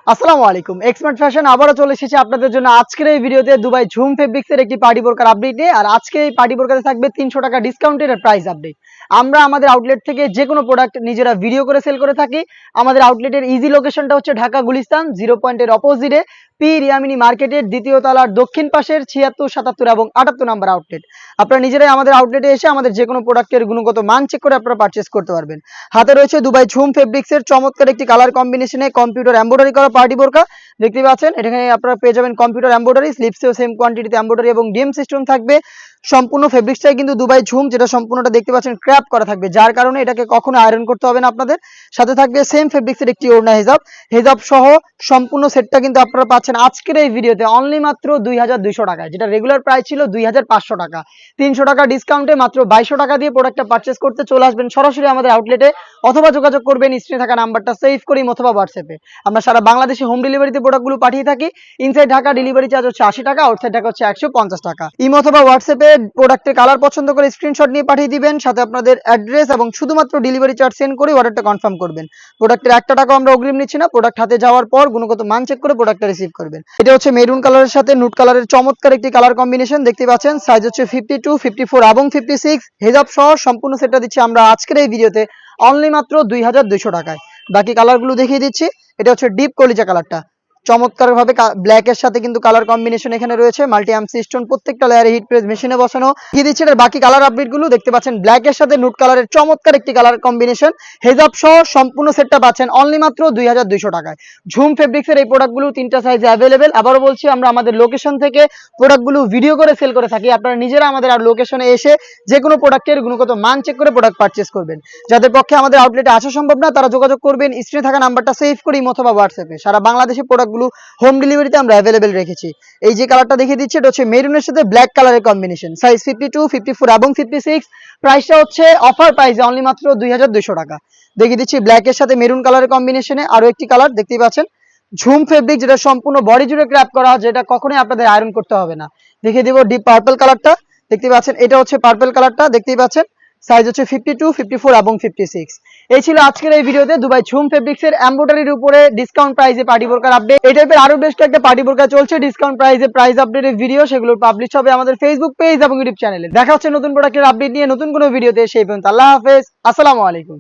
আসসালামু আলাইকুম। এক্সমার্ট ফ্যাশন আবারও চলে এসেছে আপনাদের জন্য আজকের এই ভিডিওতে দুবাই ঝুম ফেব্রিক্সের একটি পার্টি বোরকার আপডেট নিয়ে। আর আজকে এই পার্টি বোরকাতে থাকবে ৩০০ টাকা ডিসকাউন্টের প্রাইস আপডেট। আমরা আমাদের আউটলেট থেকে যেকোনো প্রোডাক্ট নিজেরা ভিডিও করে সেল করে থাকি। আমাদের আউটলেটের ইজি লোকেশনটা হচ্ছে ঢাকা গুলিস্তান 0 পয়েন্টের অপোজিটে পি রিয়ামিনি মার্কেটের দ্বিতীয় তলার দক্ষিণ পাশের ৭৬, ৭৭ এবং ৭৮ নম্বর আউটলেট। আপনারা নিজেরাই আমাদের আউটলেটে এসে আমাদের যেকোনো প্রোডাক্টের গুণগত মান চেক করে আপনারা পারচেস করতে পারবেন। হাতে রয়েছে দুবাই ঝুম ফেব্রিক্সের চমৎকার একটি কালার কম্বিনেশনে কম্পিউটার এমব্রয়ডারি করা পার্টি বোরকা দেখতে পাচ্ছেন। এখানে আপনারা পেয়ে যাবেন কম্পিউটার এমব্রয়ডারি, স্লিপসেও সেম কোয়ান্টিটিতে এমব্রয়ডারি এবং ডিএম সিস্টেম থাকবে। সম্পূর্ণ ফেব্রিক্সটাই কিন্তু দুবাই ঝুম, যেটা সম্পূর্ণটা দেখতে পাচ্ছেন ক্র্যাপ করা থাকবে, যার কারণে এটাকে কখনো আয়রন করতে হবে না আপনাদের। সাথে থাকবে সেম ফেব্রিক্সের একটি ওড়না হেজাব সহ সম্পূর্ণ সেটটা কিন্তু আপনারা পাচ্ছেন আজকের এই ভিডিওতে অনলি মাত্র 2200 টাকায়, যেটা রেগুলার প্রাইস ছিল 2500 টাকা। 300 টাকা ডিসকাউন্টে মাত্র 2200 টাকা দিয়ে প্রোডাক্টটা পারচেস করতে চলে আসবেন সরাসরি আমাদের আউটলেটে, অথবা যোগাযোগ করবেন স্ক্রিনে থাকা নাম্বারটা সেভ করি অথবা হোয়াটসঅ্যাপে। আমরা সারা বাংলাদেশে হোম ডেলিভারিতে প্রোডাক্টগুলো পাঠিয়ে থাকি। ইনসাইড ঢাকা ডেলিভারি চার্জ হচ্ছে 80 টাকা, আউটসাইড ঢাকা হচ্ছে 150 টাকা। ইমো অথবা হোয়াটসঅ্যাপে প্রোডাক্টের কালার পছন্দ করে স্ক্রিনশট নিয়ে পাঠিয়ে দিবেন, সাথে আপনাদের অ্যাড্রেস এবং শুধুমাত্র ডেলিভারি চার্জ সেন্ড করে অর্ডারটা কনফার্ম করবেন। প্রোডাক্টের 1 টাকাও আমরা অগ্রিম নিচ্ছি না, প্রোডাক্ট হাতে যাওয়ার পর গুণগত মান চেক করে প্রোডাক্টটা রিসিভ করবেন। এটা হচ্ছে মেরুন কালারের সাথে নুট কালারের চমৎকার একটি কালার কম্বিনেশন দেখতে পাচ্ছেন। সাইজ হচ্ছে 52, 54 এবং 56। হেজাব সহ সম্পূর্ণ সেটটা দিচ্ছি আমরা আজকের এই ভিডিওতে অনলি মাত্র 2200 টাকায়। বাকি কালারগুলো দেখিয়ে দিচ্ছি। এটা হচ্ছে ডিপ কলিজা কালারটা, চমৎকার ভাবে ব্ল্যাকের সাথে কিন্তু কালার কম্বিনেশন এখানে রয়েছে। মাল্টি আর্ম সিস্টেম, প্রত্যেকটা লেয়ারে হিট প্রেস মেশিনে বসানো। কি দিচ্ছে এর বাকি কালার আপডেট গুলো দেখতে পাচ্ছেন। ব্ল্যাকের সাথে নুট কালারের চমৎকার একটি কালার কম্বিনেশন। হেজাব সহ সম্পূর্ণ সেটটা পাচ্ছেন অনলি মাত্র 2200 টাকায়। ঝুম ফেব্রিক্সের এই প্রোডাক্টগুলো 3টা সাইজে অ্যাভেলেবেল। আবারও বলছি, আমরা আমাদের লোকেশন থেকে প্রোডাক্টগুলো ভিডিও করে সেল করে থাকি। আপনারা নিজেরা আমাদের আর লোকেশনে এসে যে কোনো প্রোডাক্টের গুণগত মান চেক করে প্রোডাক্ট পারচেস করবেন। যাদের পক্ষে আমাদের আউটলেটে আসা সম্ভব না, তারা যোগাযোগ করবেন স্ক্রিনে থাকা নাম্বারটা সেভ করি অথবা হোয়াটসঅ্যাপে। সারা বাংলাদেশে প্রোডাক্টগুলো হোম ডেলিভারিতে আমরা অ্যাভেলেবেল রেখেছি। এই যে কালারটা দেখিয়ে দিচ্ছি, এটা হচ্ছে মেরুনের সাথে ব্ল্যাক কালারের কম্বিনেশন। সাইজ 52, 54 এবং 56। প্রাইসটা হচ্ছে অফার প্রাইসে অনলি মাত্র 2200 টাকা। দেখিয়ে দিচ্ছি ব্ল্যাকের সাথে মেরুন কালারের কম্বিনেশনে আরো একটি কালার দেখতেই পাচ্ছেন। ঝুম ফেব্রিক, যেটা সম্পূর্ণ বডি জুড়ে ক্র্যাপ করা, যেটা কখনোই আপনাদের আয়রন করতে হবে না। দেখিয়ে দিব ডিপ পার্পল কালারটা দেখতে পাচ্ছেন। এটা হচ্ছে পার্পল কালারটা দেখতেই পাচ্ছেন। সাইজ হচ্ছে 52, 54 এবং 56। এই ছিল আজকের এই ভিডিওতে দুবাই ঝুম ফেব্রিক্সের এমব্রয়ডারির উপরে ডিসকাউন্ট প্রাইসে পার্টি বোরকার আপডেট। এই টাইপের আরো বেশ কয়েকটা পার্টি বোরকা চলছে ডিসকাউন্ট প্রাইসে প্রাইস আপডেটের ভিডিও, সেগুলো পাবলিশ হবে আমাদের ফেসবুক পেজ এবং ইউটিউব চ্যানেলে। দেখা হচ্ছে নতুন প্রোডাক্টের আপডেট নিয়ে নতুন কোনো ভিডিওতে। সেই পর্যন্ত আল্লাহ হাফেজ, আসসালামু আলাইকুম।